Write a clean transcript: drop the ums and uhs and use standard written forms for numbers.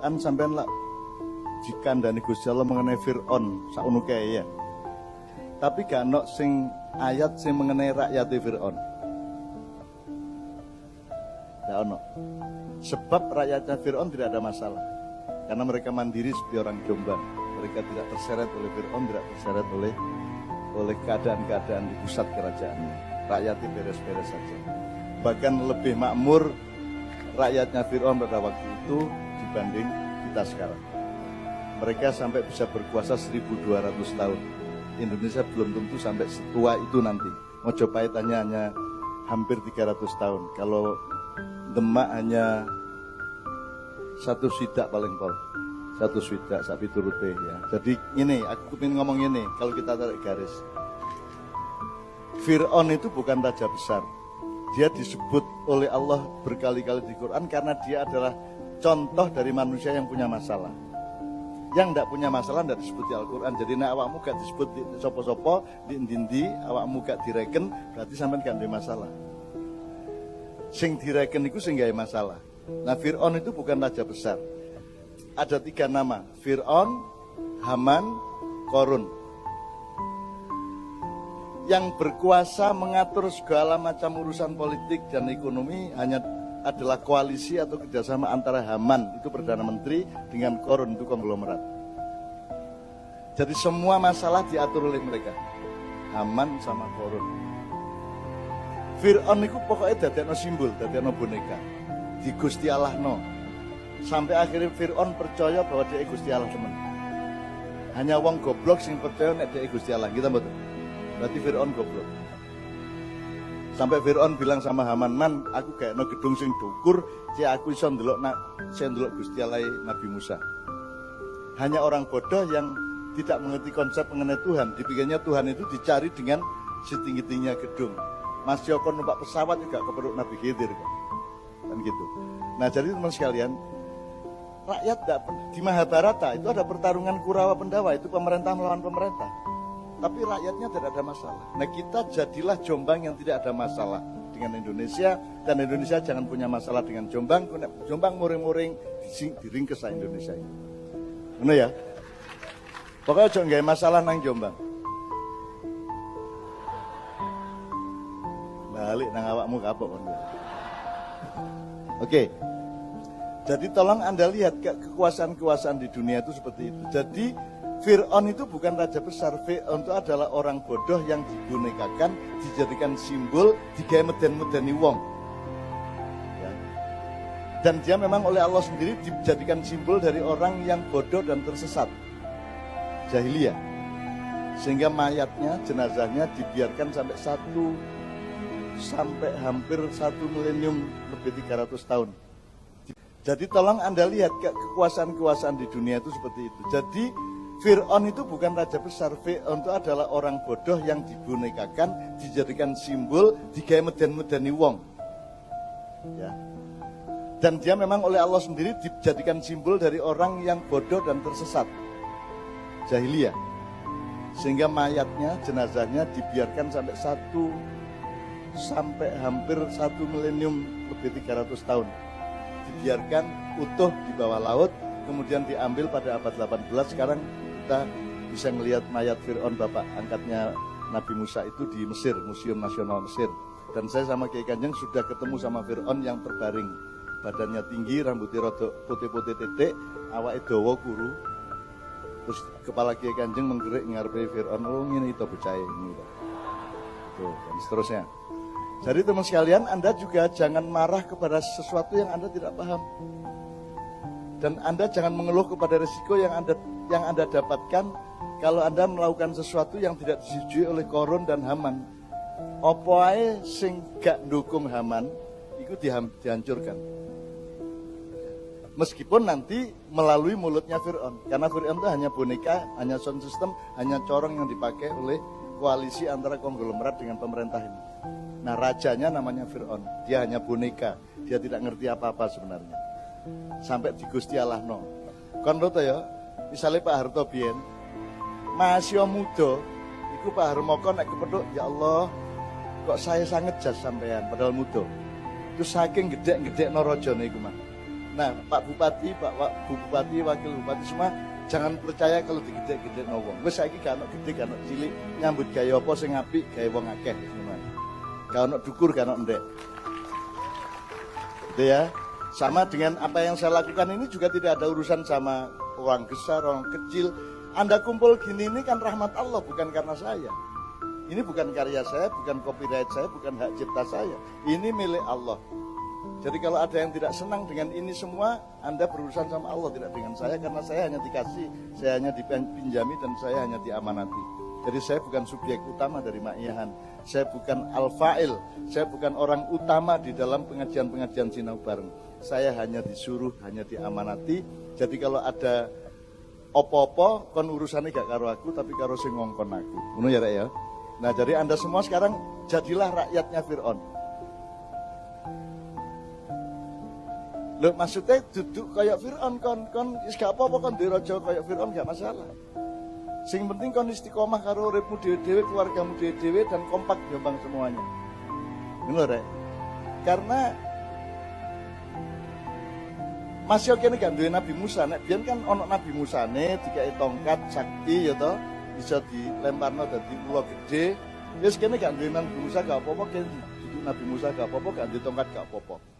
Quran sampean lah dikandani Gusti Allah mengenai Fir'aun sakmono kae ya. Tapi gak ono sing ayat sing mengenai rakyat Fir'aun. Gak ono. Sebab rakyatnya Fir'aun tidak ada masalah. Karena mereka mandiri seperti orang Jombang. Mereka tidak terseret oleh Fir'aun, tidak terseret oleh keadaan-keadaan di pusat kerajaannya. Rakyatnya beres-beres saja. Bahkan lebih makmur rakyatnya Fir'aun pada waktu itu dibanding kita sekarang. Mereka sampai bisa berkuasa 1200 tahun. Indonesia belum tentu sampai setua itu nanti. Mojopahitannya hanya hampir 300 tahun. Kalau Demak hanya 1 swidak paling pol. 1 swidak sapi turute ya. Jadi ini aku ingin ngomong ini kalau kita tarik garis. Fir'aun itu bukan raja besar. Dia disebut oleh Allah berkali-kali di Quran karena dia adalah contoh dari manusia yang punya masalah. Yang tidak punya masalah tidak disebut di Al-Quran. Jadi nek awakmu gak disebut di sopo-sopo, di indi, awakmu gak direken, berarti sampean gak ada masalah. Sing direken itu sing gak ada masalah. Nah Fir'aun itu bukan raja besar. Ada 3 nama, Fir'aun, Haman, Korun. Yang berkuasa mengatur segala macam urusan politik dan ekonomi hanya adalah koalisi atau kerjasama antara Haman, itu Perdana Menteri, dengan Korun, itu konglomerat. Jadi semua masalah diatur oleh mereka. Haman sama Korun. Fir'aun itu pokoknya dadekno simbol, dadekno boneka. Di Gusti Allah no. Sampai akhirnya Fir'aun percaya bahwa dia Gusti Allah teman. Hanya wong goblok sing percaya nek dia Gusti Allah, kita betul. Berarti Fir'aun goblok. Sampai Fir'aun bilang sama Haman, "Man, aku gak no gedung sing dukur, cek aku iso ndelok Gusti Allah Nabi Musa." Hanya orang bodoh yang tidak mengerti konsep mengenai Tuhan, dipikirnya Tuhan itu dicari dengan setinggi-tingginya gedung. Mas Joko numpak pesawat juga keperluan Nabi Khidir kan gitu. Nah jadi teman sekalian, rakyat di Mahabharata itu ada pertarungan Kurawa Pendawa, itu pemerintah melawan pemerintah. Tapi rakyatnya tidak ada masalah. Nah kita jadilah Jombang yang tidak ada masalah dengan Indonesia, dan Indonesia jangan punya masalah dengan Jombang. Jombang muring-muring diringkes lah Indonesia ini. Benar ya? Pokoknya jangan gak masalah nang Jombang. Balik nang awakmu kapok kan. Oke. Jadi tolong Anda lihat kekuasaan-kekuasaan di dunia itu seperti itu. Jadi Fir'aun itu bukan raja besar. Fir'aun itu adalah orang bodoh yang dibonekakan, dijadikan simbol, digawe meden-medeni wong. Ya. Dan dia memang oleh Allah sendiri dijadikan simbol dari orang yang bodoh dan tersesat. Jahiliyah. Sehingga mayatnya, jenazahnya dibiarkan sampai hampir 1 milenium, lebih 300 tahun. Jadi tolong Anda lihat kekuasaan-kekuasaan di dunia itu seperti itu. Jadi Fir'aun itu bukan raja besar. Fir'aun itu adalah orang bodoh yang dibonekakan, dijadikan simbol, digawe meden-medeni wong. Ya. Dan dia memang oleh Allah sendiri dijadikan simbol dari orang yang bodoh dan tersesat. Jahiliyah. Sehingga mayatnya, jenazahnya dibiarkan sampai hampir 1 milenium, lebih 300 tahun. Dibiarkan utuh di bawah laut, kemudian diambil pada abad 18. Sekarang kita bisa melihat mayat Fir'aun, bapak angkatnya Nabi Musa itu di Mesir, Museum Nasional Mesir. Dan saya sama Kiai Kanjeng sudah ketemu sama Fir'aun yang terbaring. Badannya tinggi, rambutnya rodok putih-putih titik, awake dawa kuru. Terus kepala Kiai Kanjeng menggerik ngarepe Fir'aun, "Oh ngene itu bocah ini." Tuh, dan seterusnya. Jadi teman sekalian, Anda juga jangan marah kepada sesuatu yang Anda tidak paham. Dan Anda jangan mengeluh kepada risiko yang Anda dapatkan kalau Anda melakukan sesuatu yang tidak disetujui oleh Korun dan Haman. Apa ae sing gak dukung Haman, itu dihancurkan. Meskipun nanti melalui mulutnya Fir'aun. Karena Fir'aun itu hanya boneka, hanya sound system, hanya corong yang dipakai oleh koalisi antara konglomerat dengan pemerintah ini. Nah rajanya namanya Fir'aun, dia hanya boneka, dia tidak ngerti apa-apa sebenarnya. Sampai di Gusti Allah no. Kon roto ya, misalnya Pak Harto biyen masih muda, iku Pak Harmoko nek kepethuk, ya Allah, kok saya sangat jas sampean padahal muda. Itu saking gedek-gedek no rajane iku mah. Nah, Pak Bupati, Bu Bupati, Wakil Bupati semua jangan percaya kalau digede-gede wong. Wis saiki gak ono gede, gak ono cilik, nyambut gaya apa sing apik, gaya wong akeh ngono. Gak ono dukur, gak ono ndek. Gitu ya. Sama dengan apa yang saya lakukan ini juga tidak ada urusan sama orang besar, orang kecil. Anda kumpul gini ini kan rahmat Allah, bukan karena saya. Ini bukan karya saya, bukan copyright saya, bukan hak cipta saya. Ini milik Allah. Jadi kalau ada yang tidak senang dengan ini semua, Anda berurusan sama Allah, tidak dengan saya, karena saya hanya dikasih, saya hanya dipinjami, dan saya hanya diamanati. Jadi saya bukan subjek utama dari Ma'iyahan, saya bukan al-fa'il, saya bukan orang utama di dalam pengajian-pengajian sinau bareng. Saya hanya disuruh, hanya diamanati. Jadi kalau ada opo-opo, kon urusannya gak karo aku, tapi karo sing ngongkon aku. Ngono ya, Rek ya. Nah, jadi Anda semua sekarang jadilah rakyatnya Fir'aun. Loh, maksudnya duduk kayak Fir'aun, kon is gak apa-apa, kon diraja kayak Fir'aun gak masalah. Sing penting kon istiqomah karo uripmu dhewe-dhewe, keluargamu dhewe-dhewe, dan kompak jombang semuanya. Ngono, Rek. Karena masih oke nih gak duwe Nabi Musa, nek biyen kan ono Nabi Musa nih dikai tongkat sakti ya toh, bisa dilemparno dadi ula gede. Wis kene gak duwe Nabi Musa gak apa-apa, kene Nabi Musa gak apa-apa, gak duwe tongkat gak apa-apa.